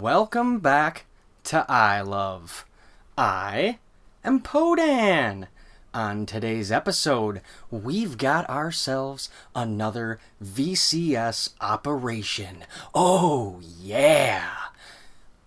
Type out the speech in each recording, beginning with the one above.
Welcome back to iLove. I am Podan. On today's episode, we've got ourselves another VCS operation. Oh yeah!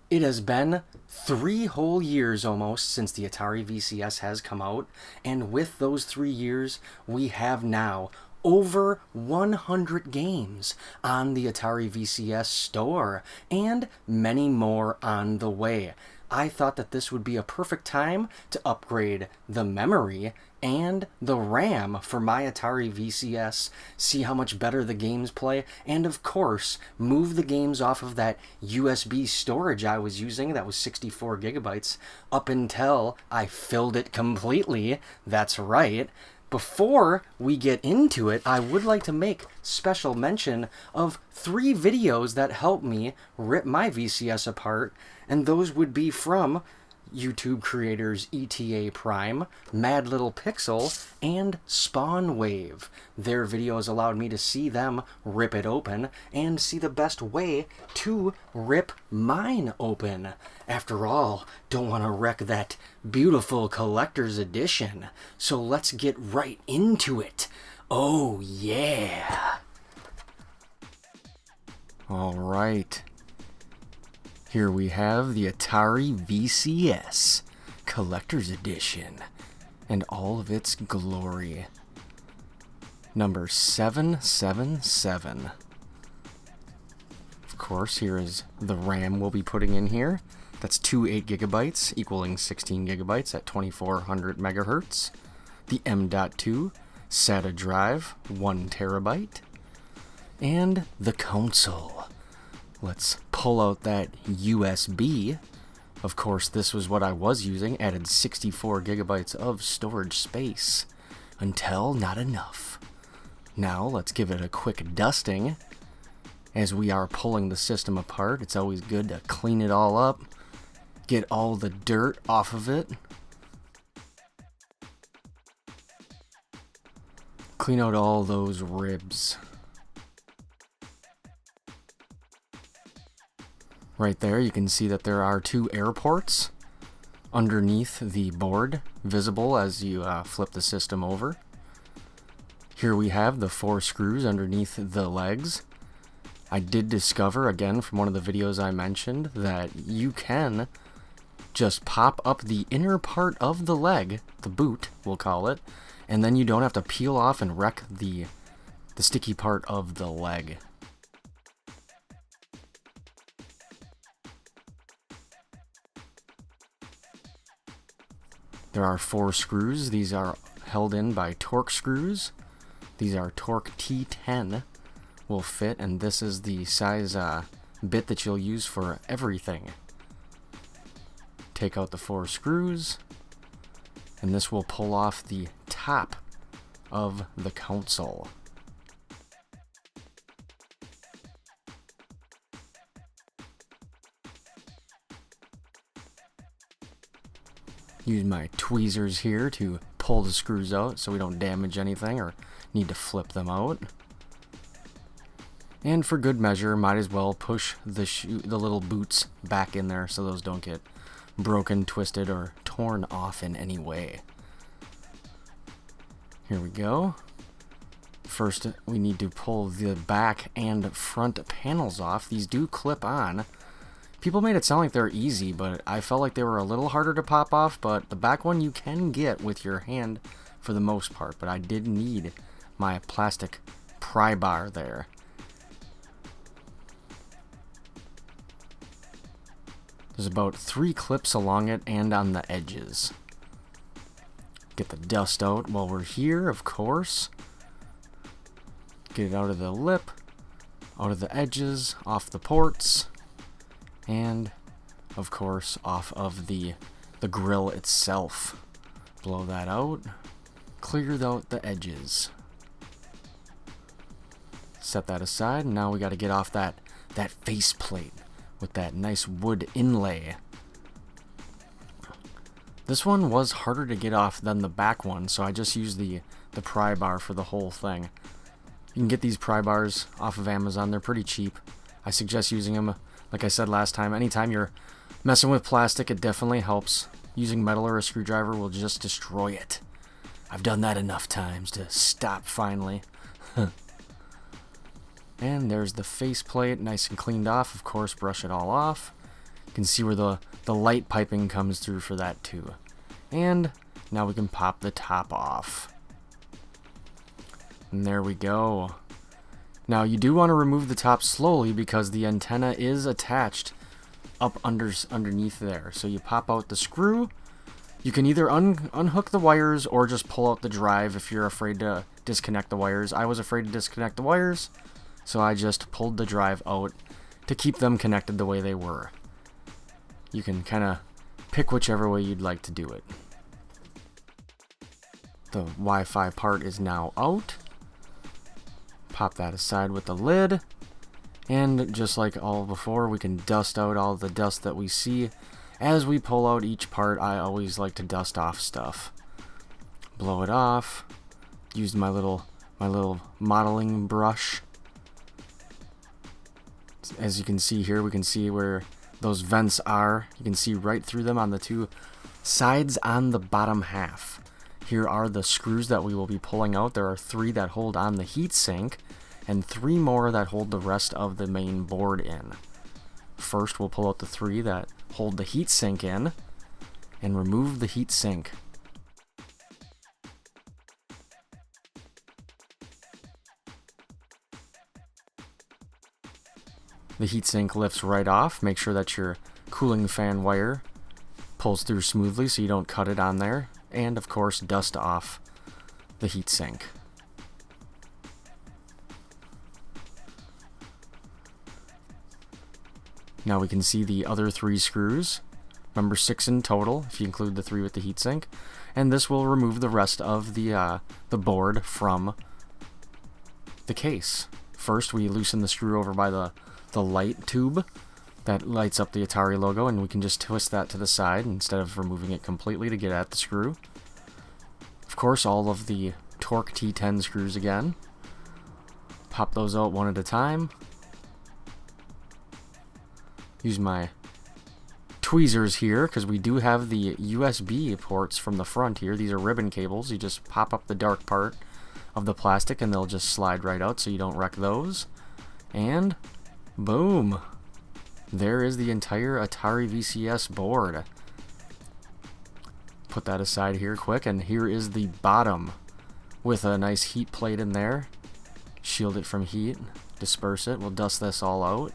It has been 3 whole years almost since the Atari VCS has come out, and with those 3 years, we have now over 100 games on the Atari VCS store, and many more on the way. I thought that this would be a perfect time to upgrade the memory and the RAM for my Atari VCS, see how much better the games play, and of course, move the games off of that USB storage I was using that was 64 gigabytes up until I filled it completely. That's right. Before we get into it, I would like to make special mention of 3 videos that helped me rip my VCS apart, and those would be from YouTube creators ETA Prime, Mad Little Pixel, and Spawn Wave. Their videos allowed me to see them rip it open and see the best way to rip mine open. After all, don't want to wreck that beautiful collector's edition. So let's get right into it. Oh yeah! All right. Here we have the Atari VCS Collector's Edition and all of its glory. Number 777. Of course, here is the RAM we'll be putting in here. That's 2 8GB equaling 16 gigabytes at 2400 megahertz. The M.2 Sata Drive, 1 terabyte. And the console. Let's pull out that USB. Of course, this was what I was using, added 64 gigabytes of storage space. Until not enough. Now, let's give it a quick dusting. As we are pulling the system apart, it's always good to clean it all up, get all the dirt off of it. Clean out all those ribs. Right there, you can see that there are 2 air ports underneath the board, visible as you flip the system over. Here we have the 4 screws underneath the legs. I did discover, again, from one of the videos I mentioned, that you can just pop up the inner part of the leg, the boot, we'll call it, and then you don't have to peel off and wreck the sticky part of the leg. There are 4 screws. These are held in by Torque screws. These are Torque T10 will fit, and this is the size bit that you'll use for everything. Take out the 4 screws, and this will pull off the top of the console. Use my tweezers here to pull the screws out so we don't damage anything or need to flip them out. And for good measure, might as well push the little boots back in there so those don't get broken, twisted, or torn off in any way. Here we go. First, we need to pull the back and front panels off. These do clip on. People made it sound like they're easy, but I felt like they were a little harder to pop off, but the back one you can get with your hand for the most part, but I did need my plastic pry bar there. There's about 3 clips along it and on the edges. Get the dust out while we're here, of course. Get it out of the lip, out of the edges, off the ports. And, of course, off of the grill itself. Blow that out. Clear out the edges. Set that aside. Now we got to get off that faceplate with that nice wood inlay. This one was harder to get off than the back one, so I just used the pry bar for the whole thing. You can get these pry bars off of Amazon. They're pretty cheap. I suggest using them Like I said last time, anytime you're messing with plastic, it definitely helps. Using metal or a screwdriver will just destroy it. I've done that enough times to stop finally. And there's the faceplate, nice and cleaned off. Of course, brush it all off. You can see where the light piping comes through for that too. And now we can pop the top off. And there we go. Now you do want to remove the top slowly because the antenna is attached up underneath there. So you pop out the screw. You can either unhook the wires or just pull out the drive if you're afraid to disconnect the wires. I was afraid to disconnect the wires, so I just pulled the drive out to keep them connected the way they were. You can kind of pick whichever way you'd like to do it. The Wi-Fi part is now out. Pop that aside with the lid. And just like all before, we can dust out all the dust that we see. As we pull out each part, I always like to dust off stuff. Blow it off. Use my little modeling brush. As you can see here, we can see where those vents are. You can see right through them on the two sides on the bottom half. Here are the screws that we will be pulling out. There are 3 that hold on the heatsink, and 3 more that hold the rest of the main board in. First, we'll pull out the 3 that hold the heatsink in, and remove the heatsink. The heatsink lifts right off. Make sure that your cooling fan wire pulls through smoothly so you don't cut it on there. And of course, dust off the heatsink. Now we can see the other 3 screws. Remember 6 in total if you include the 3 with the heatsink. And this will remove the rest of the board from the case. First, we loosen the screw over by the light tube that lights up the Atari logo, and we can just twist that to the side instead of removing it completely to get at the screw. Of course, all of the Torque T10 screws again. Pop those out one at a time. Use my tweezers here because we do have the USB ports from the front here. These are ribbon cables. You just pop up the dark part of the plastic and they'll just slide right out so you don't wreck those. And boom! There is the entire Atari VCS board. Put that aside here quick, and here is the bottom with a nice heat plate in there. Shield it from heat, disperse it. We'll dust this all out.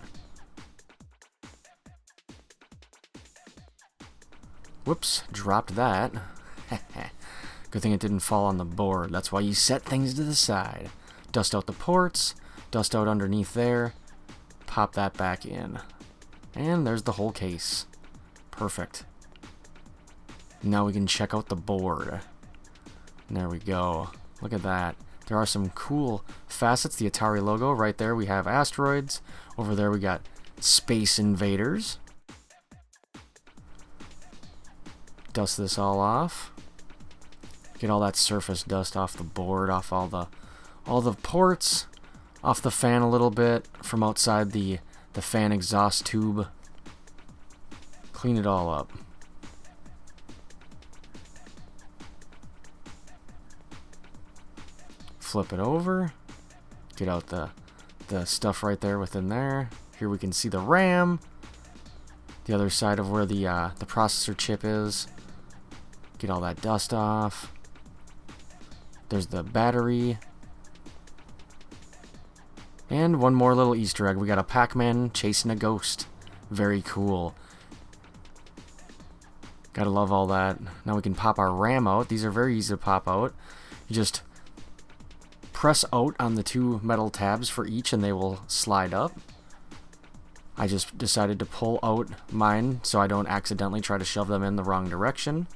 Whoops, dropped that. Good thing it didn't fall on the board. That's why you set things to the side. Dust out the ports, dust out underneath there, pop that back in. And there's the whole case. Perfect. Now we can check out the board. And there we go. Look at that. There are some cool facets. The Atari logo right there. We have asteroids. Over there we got Space Invaders. Dust this all off. Get all that surface dust off the board, off all the ports, off the fan a little bit, from outside the fan exhaust tube. Clean it all up. Flip it over. Get out the stuff right there within there. Here we can see the RAM. The other side of where the processor chip is. Get all that dust off. There's the battery. And one more little Easter egg. We got a Pac-Man chasing a ghost. Very cool. Gotta love all that. Now we can pop our RAM out. These are very easy to pop out. You just press out on the 2 metal tabs for each and they will slide up. I just decided to pull out mine so I don't accidentally try to shove them in the wrong direction.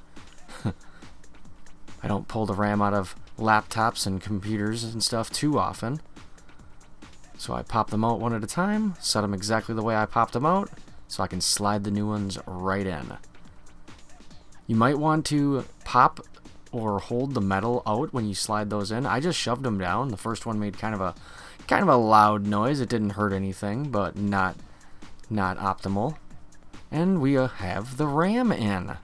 I don't pull the RAM out of laptops and computers and stuff too often. So I pop them out one at a time, set them exactly the way I popped them out, so I can slide the new ones right in. You might want to pop or hold the metal out when you slide those in. I just shoved them down. The first one made kind of a loud noise. It didn't hurt anything, but not not optimal. And we have the RAM in.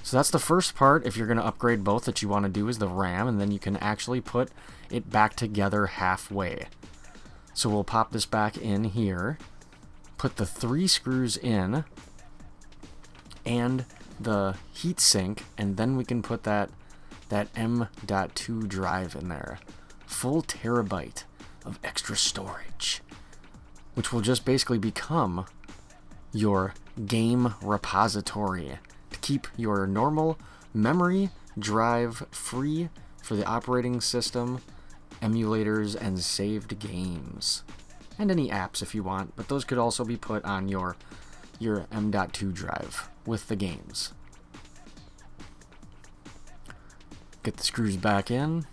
So that's the first part, if you're going to upgrade both, that you want to do is the RAM, and then you can actually put it back together halfway. So we'll pop this back in here, put the 3 screws in, and the heatsink, and then we can put that M.2 drive in there. Full terabyte of extra storage, which will just basically become your game repository to keep your normal memory drive free for the operating system, emulators, and saved games. And any apps if you want, but those could also be put on your M.2 drive with the games. Get the screws back in.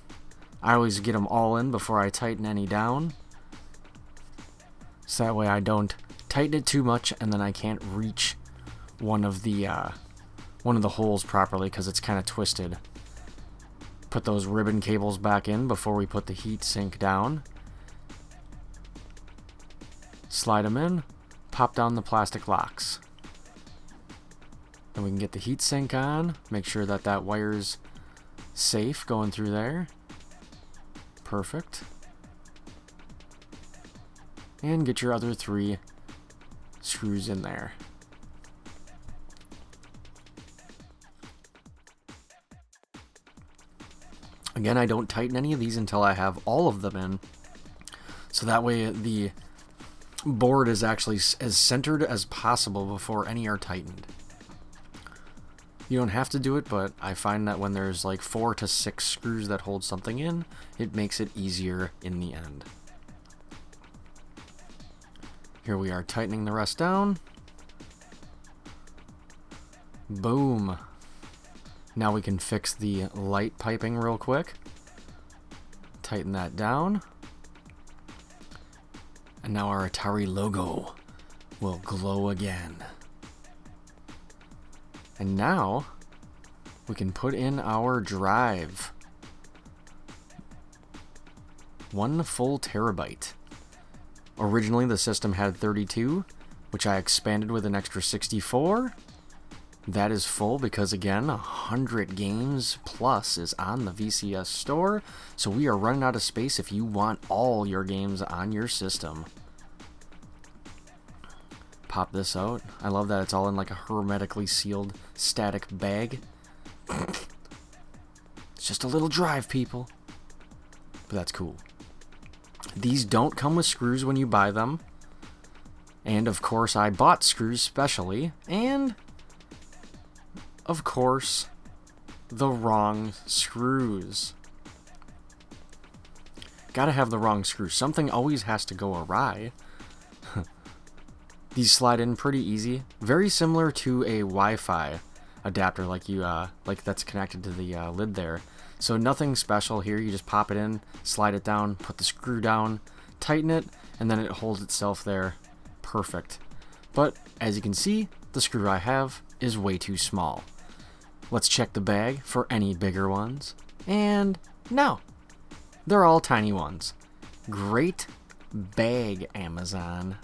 I always get them all in before I tighten any down, so that way I don't tighten it too much and then I can't reach one of the holes properly because it's kind of twisted. Put those ribbon cables back in before we put the heat sink down. Slide them in, pop down the plastic locks. Then we can get the heat sink on, make sure that wire's safe going through there. Perfect. And get your other 3 screws in there. Again, I don't tighten any of these until I have all of them in, so that way the board is actually as centered as possible before any are tightened. You don't have to do it, but I find that when there's like 4 to 6 screws that hold something in, it makes it easier in the end. Here we are tightening the rest down. Boom. Now we can fix the light piping real quick. Tighten that down. And now our Atari logo will glow again. And now we can put in our drive. 1 full terabyte. Originally the system had 32, which I expanded with an extra 64. That is full because, again, 100 games plus is on the VCS store, so we are running out of space if you want all your games on your system. Pop this out. I love that it's all in like a hermetically sealed static bag. It's just a little drive, people. But that's cool. These don't come with screws when you buy them. And of course I bought screws specially. And of course the wrong screws. Gotta have the wrong screws. Something always has to go awry. These slide in pretty easy. Very similar to a Wi-Fi adapter like that's connected to the lid there. So nothing special here. You just pop it in, slide it down, put the screw down, tighten it, and then it holds itself there. Perfect. But as you can see, the screw I have is way too small. Let's check the bag for any bigger ones. And no, they're all tiny ones. Great bag, Amazon.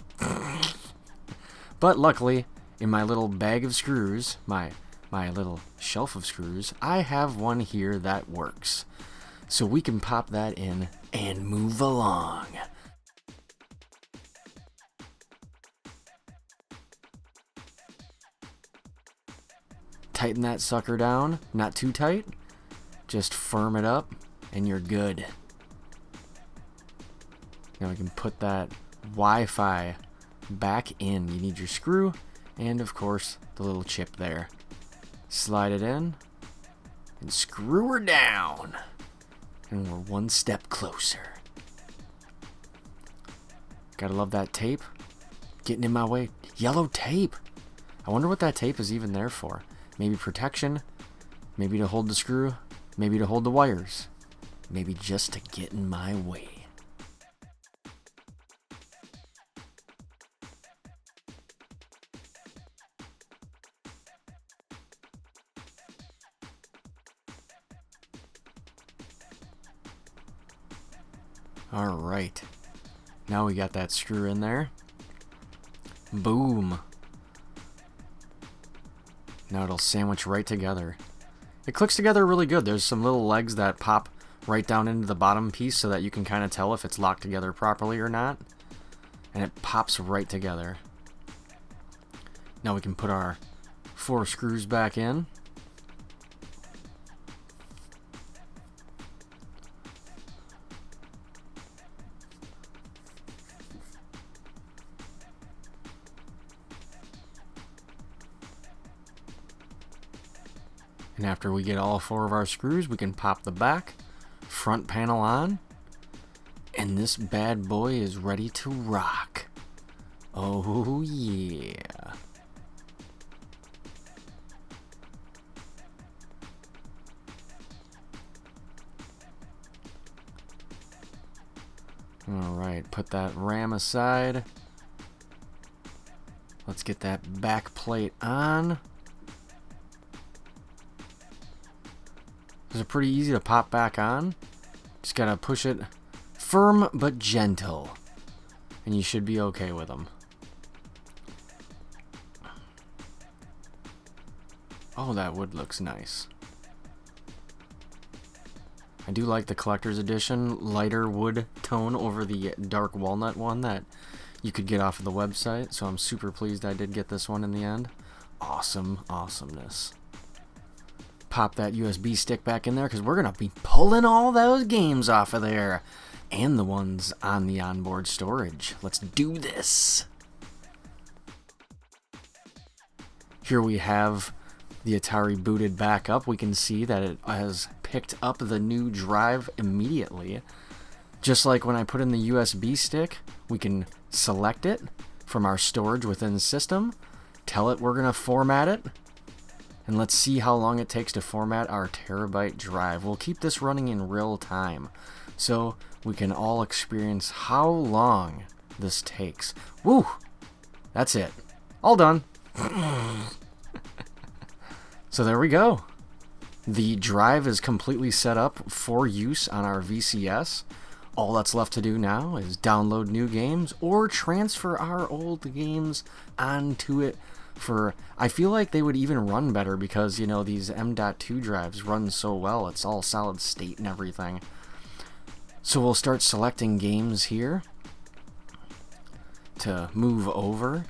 But luckily, in my little bag of screws, my little shelf of screws, I have one here that works. So we can pop that in and move along. Tighten that sucker down, not too tight, just firm it up and you're good. Now we can put that Wi-Fi back in. You need your screw and of course the little chip there. Slide it in and screw her down, and we're one step closer. Gotta love that tape getting in my way. Yellow tape. I wonder what that tape is even there for. Maybe protection, maybe to hold the screw, maybe to hold the wires, maybe just to get in my way. Alright, now we got that screw in there. Boom. Now it'll sandwich right together. It clicks together really good. There's some little legs that pop right down into the bottom piece so that you can kind of tell if it's locked together properly or not. And it pops right together. Now we can put our 4 screws back in. And after we get all 4 of our screws, we can pop the back, front panel on, and this bad boy is ready to rock. Oh yeah. Alright, put that RAM aside. Let's get that back plate on. These are pretty easy to pop back on. Just gotta push it firm but gentle, and you should be okay with them. Oh, that wood looks nice. I do like the collector's edition lighter wood tone over the dark walnut one that you could get off of the website, so I'm super pleased I did get this one in the end. Awesome awesomeness. Pop that USB stick back in there because we're going to be pulling all those games off of there and the ones on the onboard storage. Let's do this. Here we have the Atari booted back up. We can see that it has picked up the new drive immediately. Just like when I put in the USB stick, we can select it from our storage within the system, tell it we're going to format it, and let's see how long it takes to format our terabyte drive. We'll keep this running in real time so we can all experience how long this takes. Woo! That's it. All done. So there we go. The drive is completely set up for use on our VCS. All that's left to do now is download new games or transfer our old games onto it. I feel like they would even run better because, you know, these M.2 drives run so well. It's all solid state and everything. So we'll start selecting games here to move over.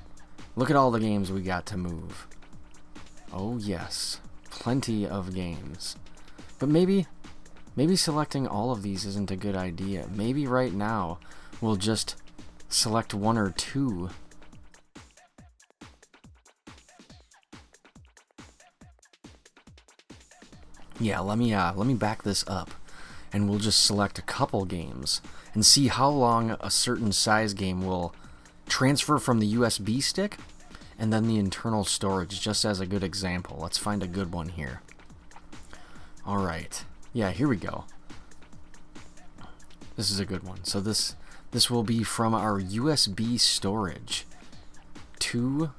Look at all the games we got to move. Oh yes, plenty of games. But maybe selecting all of these isn't a good idea. Maybe right now we'll just select 1 or 2. Yeah, let me back this up, and we'll just select a couple games and see how long a certain size game will transfer from the USB stick and then the internal storage, just as a good example. Let's find a good one here. Alright, yeah, here we go. This is a good one. So this will be from our USB storage to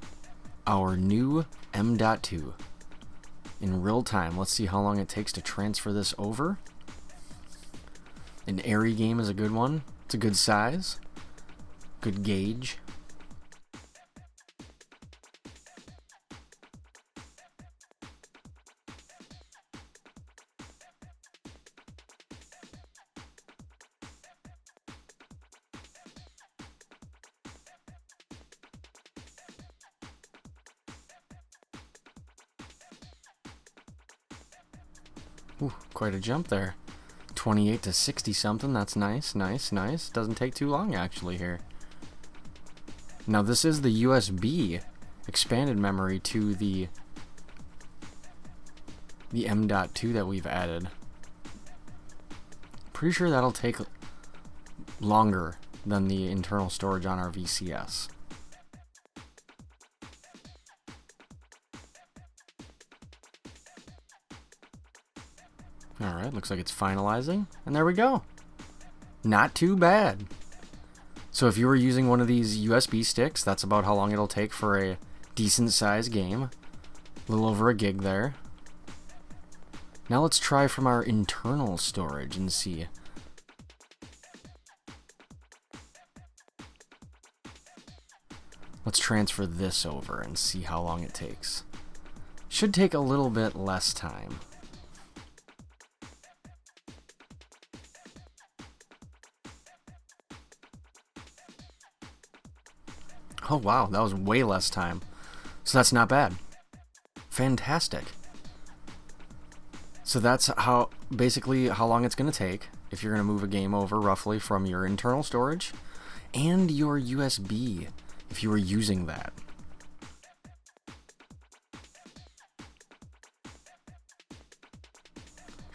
our new M.2. In real time. Let's see how long it takes to transfer this over. An airy game is a good one. It's a good size. Good gauge. Ooh, quite a jump there. 28 to 60 something. That's nice, nice, nice. Doesn't take too long actually here. Now this is the USB expanded memory to the M.2 that we've added. Pretty sure that'll take longer than the internal storage on our VCS. Alright, looks like it's finalizing, and there we go. Not too bad. So if you were using one of these USB sticks, that's about how long it'll take for a decent sized game. A little over a gig there. Now let's try from our internal storage and see. Let's transfer this over and see how long it takes. Should take a little bit less time. Oh wow, that was way less time. So that's not bad. Fantastic. So that's how basically how long it's going to take if you're going to move a game over roughly from your internal storage and your USB if you were using that.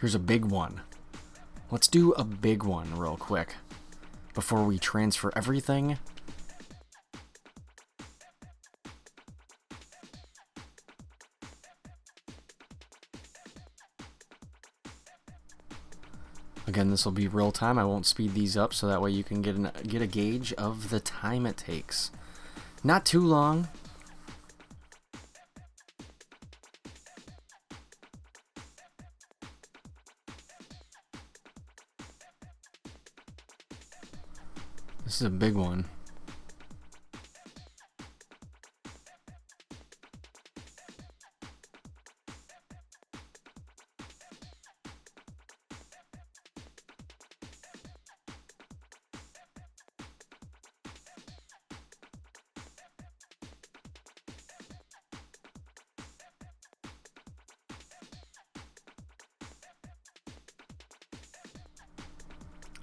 Here's a big one. Let's do a big one real quick before we transfer everything. Again, this will be real time. I won't speed these up so that way you can get a gauge of the time it takes. Not too long. This is a big one.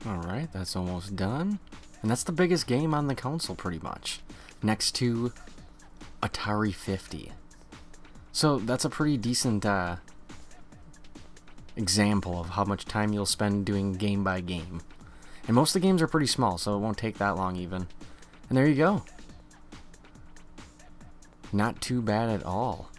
Alright, that's almost done. And that's the biggest game on the console pretty much. Next to Atari 50. So that's a pretty decent example of how much time you'll spend doing game by game. And most of the games are pretty small, so it won't take that long even. And there you go. Not too bad at all.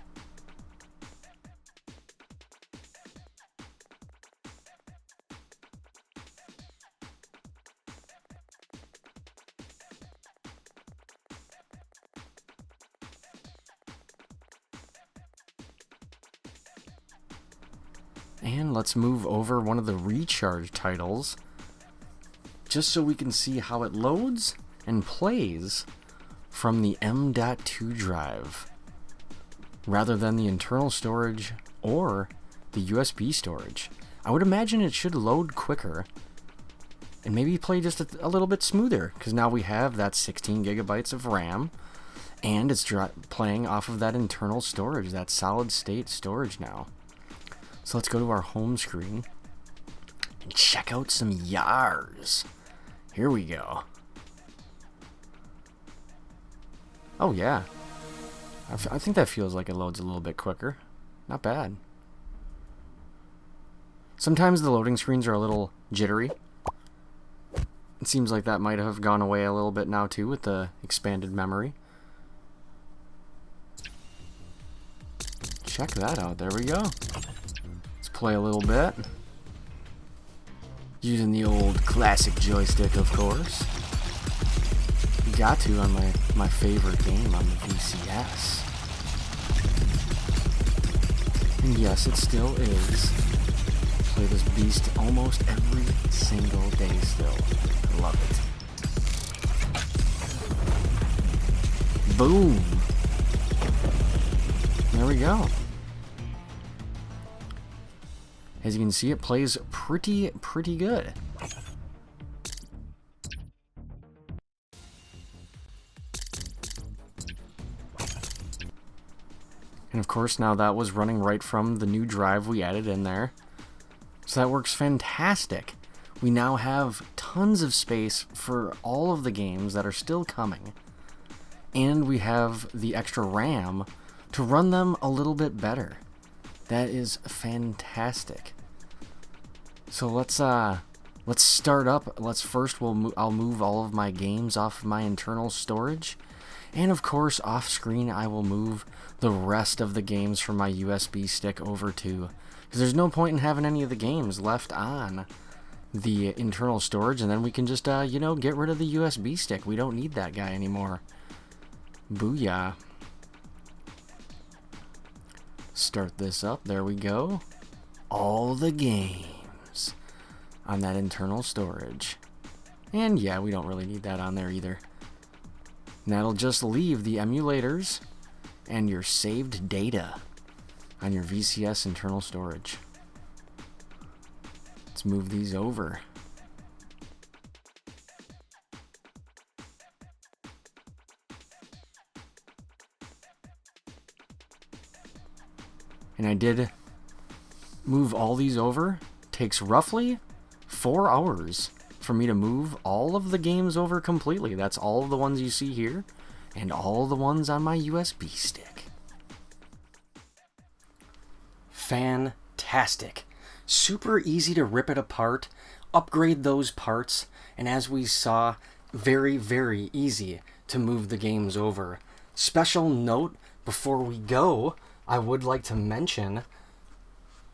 And let's move over one of the Recharged titles, just so we can see how it loads and plays from the M.2 drive, rather than the internal storage or the USB storage. I would imagine it should load quicker and maybe play just a little bit smoother, because now we have that 16 gigabytes of RAM, and it's playing off of that internal storage, that solid state storage now. So let's go to our home screen and check out some YARs. Here we go. Oh yeah. I think that feels like it loads a little bit quicker. Not bad. Sometimes the loading screens are a little jittery. It seems like that might have gone away a little bit now too with the expanded memory. Check that out. There we go. Play a little bit using the old classic joystick, of course. You got to on my favorite game on the VCS. And yes, it still is. Play this beast almost every single day still. Love it. Boom. There we go. As you can see, it plays pretty good. And of course, now that was running right from the new drive we added in there. So that works fantastic. We now have tons of space for all of the games that are still coming. And we have the extra RAM to run them a little bit better. That is fantastic. So let's start up. I'll move all of my games off of my internal storage, and of course off screen I will move the rest of the games from my USB stick over to, because there's no point in having any of the games left on the internal storage, and then we can just get rid of the USB stick. We don't need that guy anymore. Booyah. Start this up. There we go. All the games on that internal storage. And yeah, we don't really need that on there either. And that'll just leave the emulators and your saved data on your VCS internal storage. Let's move these over. And I did move all these over. Takes roughly 4 hours for me to move all of the games over completely. That's all of the ones you see here and all the ones on my USB stick. Fantastic. Super easy to rip it apart, upgrade those parts, and as we saw, very, very easy to move the games over. Special note before we go, I would like to mention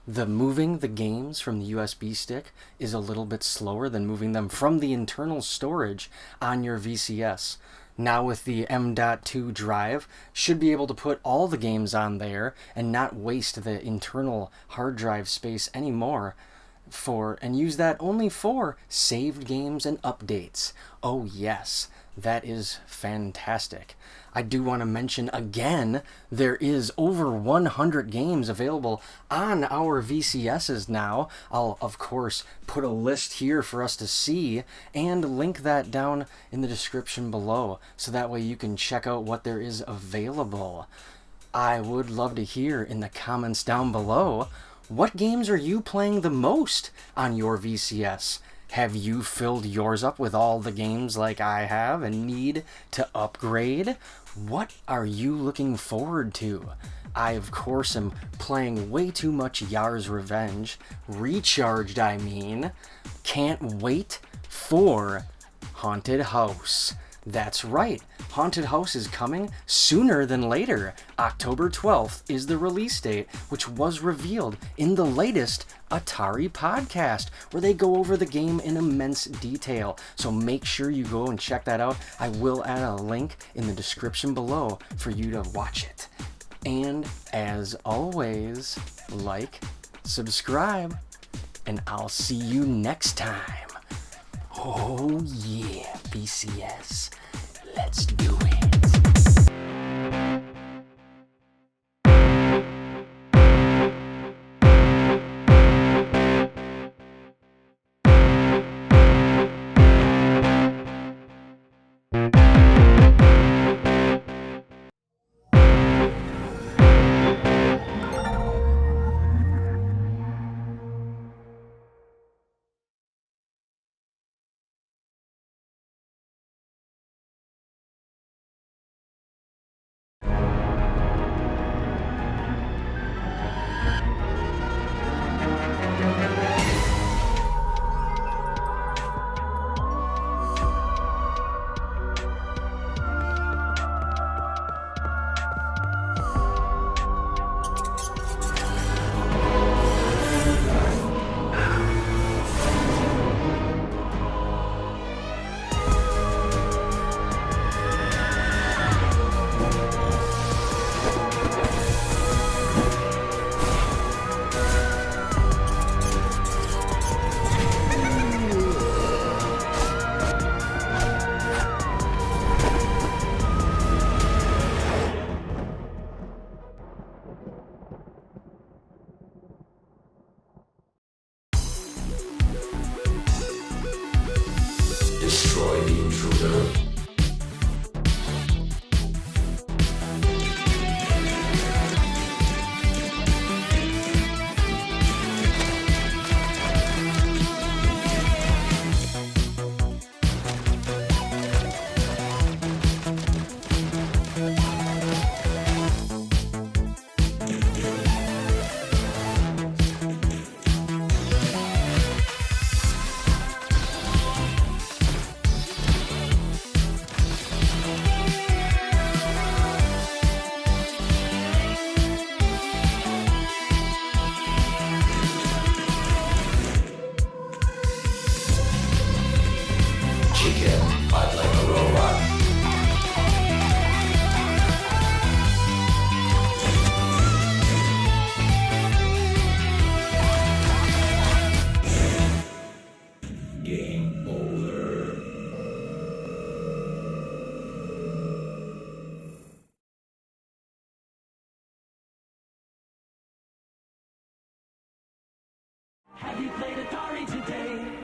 the moving the games from the USB stick is a little bit slower than moving them from the internal storage on your VCS. Now with the M.2 drive, should be able to put all the games on there and not waste the internal hard drive space anymore and use that only for saved games and updates. Oh yes, that is fantastic. I do want to mention again, there is over 100 games available on our VCSs now. I'll, of course, put a list here for us to see and link that down in the description below, so that way you can check out what there is available. I would love to hear in the comments down below, what games are you playing the most on your VCS? Have you filled yours up with all the games like I have and need to upgrade? What are you looking forward to? I, of course, am playing way too much Yar's Revenge. Recharged, I mean. Can't wait for Haunted House. That's right, Haunted House is coming sooner than later. October 12th is the release date, which was revealed in the latest Atari podcast, where they go over the game in immense detail. So make sure you go and check that out. I will add a link in the description below for you to watch it. And as always, like, subscribe, and I'll see you next time. Oh yeah, VCS. Let's do it. Destroy the intruder. you played Atari today?